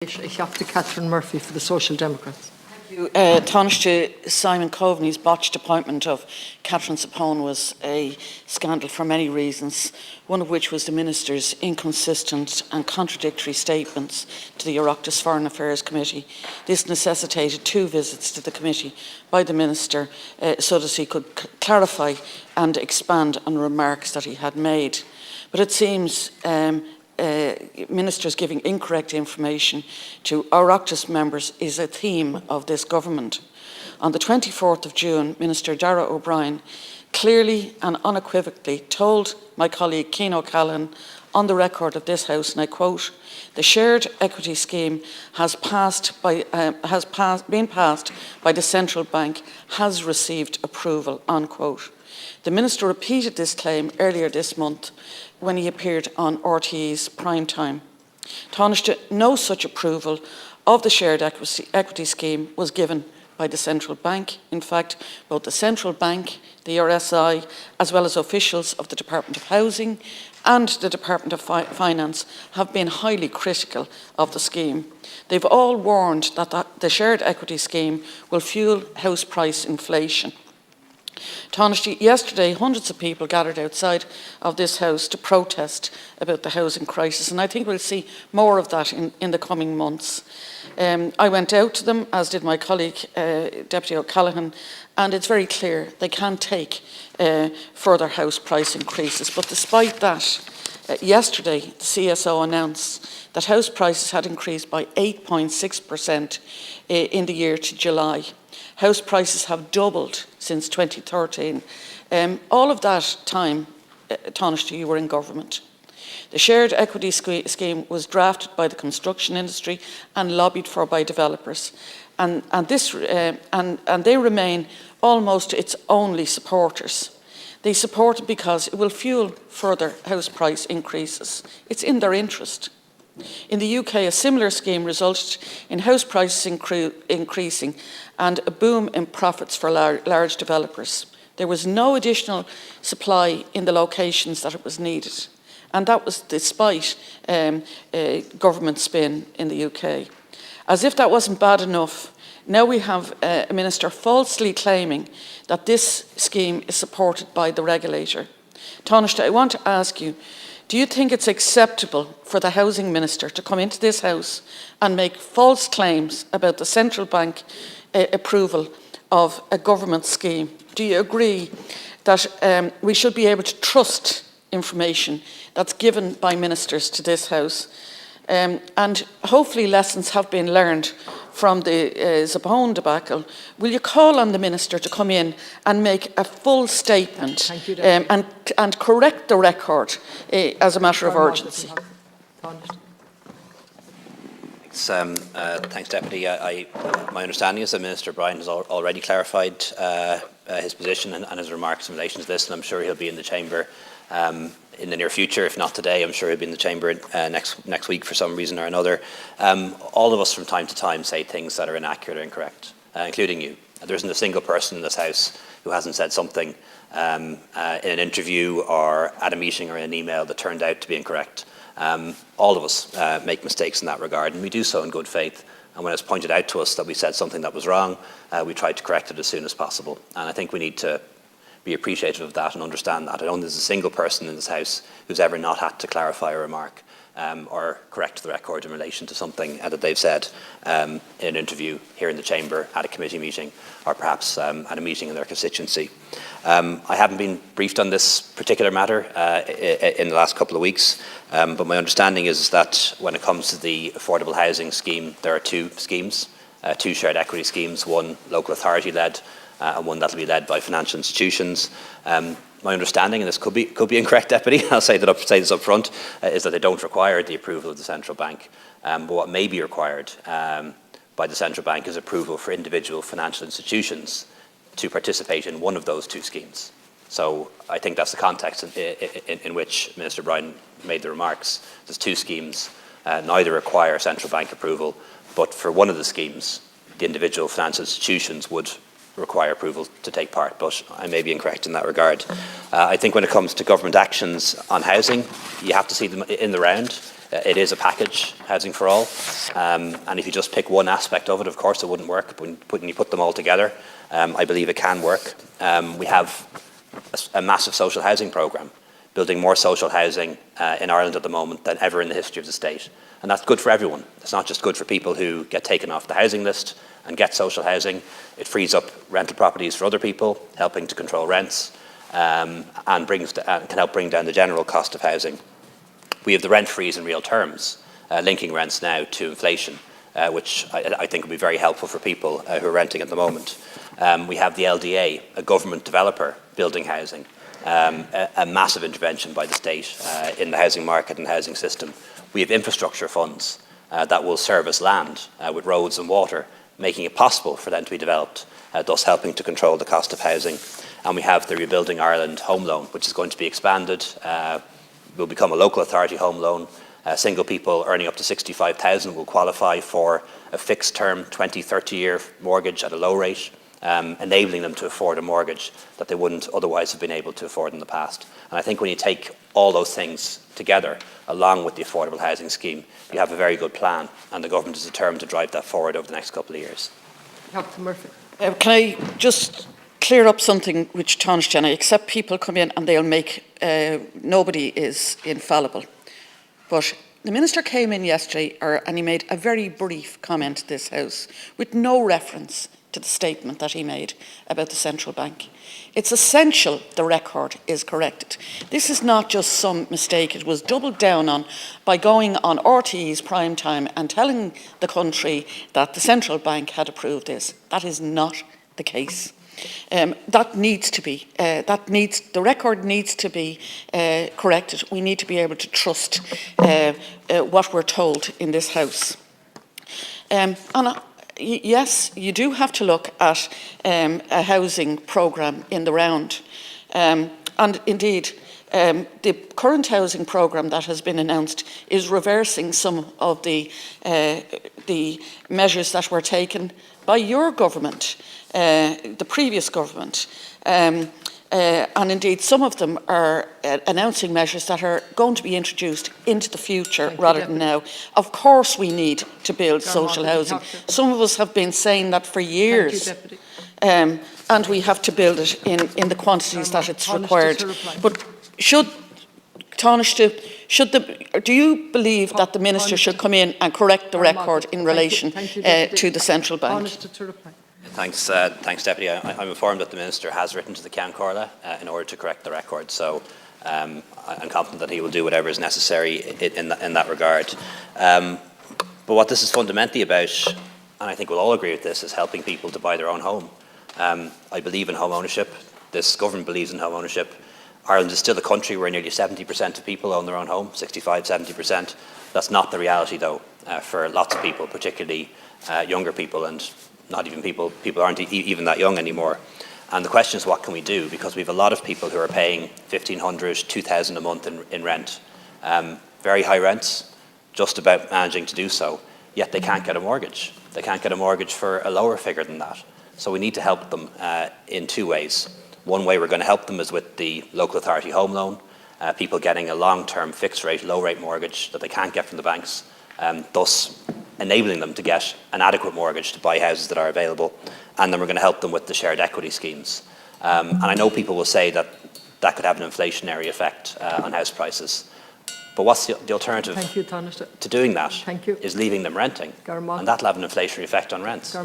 Ich have to Catherine Murphy for the Social Democrats. Taoiseach Simon Coveney's botched appointment of Catherine Sapone was a scandal for many reasons, one of which was the Minister's inconsistent and contradictory statements to the Oireachtas Foreign Affairs Committee. This necessitated 2 visits to the committee by the Minister so that he could clarify and expand on remarks that he had made. But it seems ministers giving incorrect information to Oireachtas members is a theme of this government. On the 24th of June, Minister Darragh O'Brien clearly and unequivocally told my colleague Cian O'Callaghan on the record of this House, and I quote, "The shared equity scheme has been passed by the central bank, has received approval," unquote. The Minister repeated this claim earlier this month when he appeared on RTÉ's Prime Time. Taoiseach, no such approval of the shared equity scheme was given by the central bank. In fact, both the central bank, the RSI, as well as officials of the Department of Housing and the Department of Finance have been highly critical of the scheme. They've all warned that the shared equity scheme will fuel house price inflation. Taoiseach, yesterday hundreds of people gathered outside of this House to protest about the housing crisis, and I think we'll see more of that in the coming months. I went out to them, as did my colleague Deputy O'Callaghan, and it's very clear they can't take further house price increases. But despite that, yesterday the CSO announced that house prices had increased by 8.6% in the year to July. House prices have doubled since 2013. All of that time, Taoiseach, you were in government. The shared equity scheme was drafted by the construction industry and lobbied for by developers, and they remain almost its only supporters. They support it because it will fuel further house price increases. It's in their interest. In the UK, a similar scheme resulted in house prices increasing and a boom in profits for large developers. There was no additional supply in the locations that it was needed, and that was despite government spin in the UK. As if that wasn't bad enough, now we have a minister falsely claiming that this scheme is supported by the regulator. Taoiseach, I want to ask you, do you think it's acceptable for the Housing Minister to come into this House and make false claims about the central bank approval of a government scheme? Do you agree that we should be able to trust information that's given by ministers to this House? And hopefully lessons have been learned from the Sapone debacle. Will you call on the Minister to come in and make a full statement and correct the record as a matter of urgency? Thanks, Deputy. My understanding is that Minister Bryan has already clarified his position and his remarks in relation to this, and I'm sure he'll be in the chamber in the near future. If not today, I'm sure he'll be in the chamber next week for some reason or another. All of us from time to time say things that are inaccurate or incorrect, including you. There isn't a single person in this House who hasn't said something in an interview or at a meeting or in an email that turned out to be incorrect. All of us make mistakes in that regard, and we do so in good faith. And when it's pointed out to us that we said something that was wrong, we try to correct it as soon as possible. And I think we need to be appreciative of that and understand that. I don't think there's a single person in this House who's ever not had to clarify a remark or correct the record in relation to something that they've said in an interview here in the chamber, at a committee meeting, or perhaps at a meeting in their constituency. I haven't been briefed on this particular matter in the last couple of weeks, but my understanding is that when it comes to the affordable housing scheme, there are 2 schemes, 2 shared equity schemes, one local authority led and one that will be led by financial institutions. My understanding, and this could be incorrect, Deputy, I'll say this up front, is that they don't require the approval of the central bank. But what may be required by the central bank is approval for individual financial institutions to participate in one of those 2 schemes. So I think that's the context in which Minister Bryan made the remarks. There's 2 schemes, neither require central bank approval, but for one of the schemes, the individual financial institutions would require approval to take part, but I may be incorrect in that regard. I think when it comes to government actions on housing, you have to see them in the round. It is a package, Housing for All, and if you just pick one aspect of it, of course it wouldn't work, but when you put them all together, I believe it can work. We have a massive social housing programme, building more social housing in Ireland at the moment than ever in the history of the state. And that's good for everyone. It's not just good for people who get taken off the housing list and get social housing. It frees up rental properties for other people, helping to control rents, and can help bring down the general cost of housing. We have the rent freeze in real terms, linking rents now to inflation, which I think will be very helpful for people who are renting at the moment. We have the LDA, a government developer building housing, a massive intervention by the state in the housing market and housing system. We have infrastructure funds that will service land with roads and water, making it possible for them to be developed, thus helping to control the cost of housing. And we have the Rebuilding Ireland home loan, which is going to be expanded, will become a local authority home loan. Single people earning up to 65,000 will qualify for a fixed term 20, 30-year mortgage at a low rate, enabling them to afford a mortgage that they wouldn't otherwise have been able to afford in the past. And I think when you take all those things together, along with the affordable housing scheme, you have a very good plan, and the government is determined to drive that forward over the next couple of years. Dr. Murphy. Can I just clear up something which Tánaiste, and I accept people come in and they'll make, nobody is infallible. But the Minister came in yesterday and he made a very brief comment to this House with no reference to the statement that he made about the central bank. It's essential the record is corrected. This is not just some mistake. It was doubled down on by going on RTE's prime time and telling the country that the central bank had approved this. That is not the case. That needs to be, the record needs to be corrected. We need to be able to trust what we're told in this House. Yes, you do have to look at a housing programme in the round. And indeed, the current housing programme that has been announced is reversing some of the measures that were taken by your government, the previous government. And indeed, some of them are announcing measures that are going to be introduced into the future rather than now. Of course we need to build social housing. Some of us have been saying that for years. And we have to build it in the quantities that it's required. But do you believe that the Minister should come in and correct the record in relation to the central bank? Thanks, Deputy. I'm informed that the Minister has written to the Ceann Comhairle in order to correct the record, so I'm confident that he will do whatever is necessary in that regard. But what this is fundamentally about, and I think we'll all agree with this, is helping people to buy their own home. I believe in home ownership. This government believes in home ownership. Ireland is still a country where nearly 70% of people own their own home, 65, 70%. That's not the reality, though, for lots of people, particularly younger people, and not even people aren't even that young anymore. And the question is, what can we do? Because we have a lot of people who are paying $1,500, $2,000 a month in rent. Very high rents, just about managing to do so, yet they can't get a mortgage. They can't get a mortgage for a lower figure than that. So we need to help them in two ways. One way we're going to help them is with the local authority home loan, people getting a long-term fixed rate, low rate mortgage that they can't get from the banks, thus enabling them to get an adequate mortgage to buy houses that are available. And then we're going to help them with the shared equity schemes. And I know people will say that that could have an inflationary effect on house prices. But what's the alternative to doing that is leaving them renting. And that'll have an inflationary effect on rents.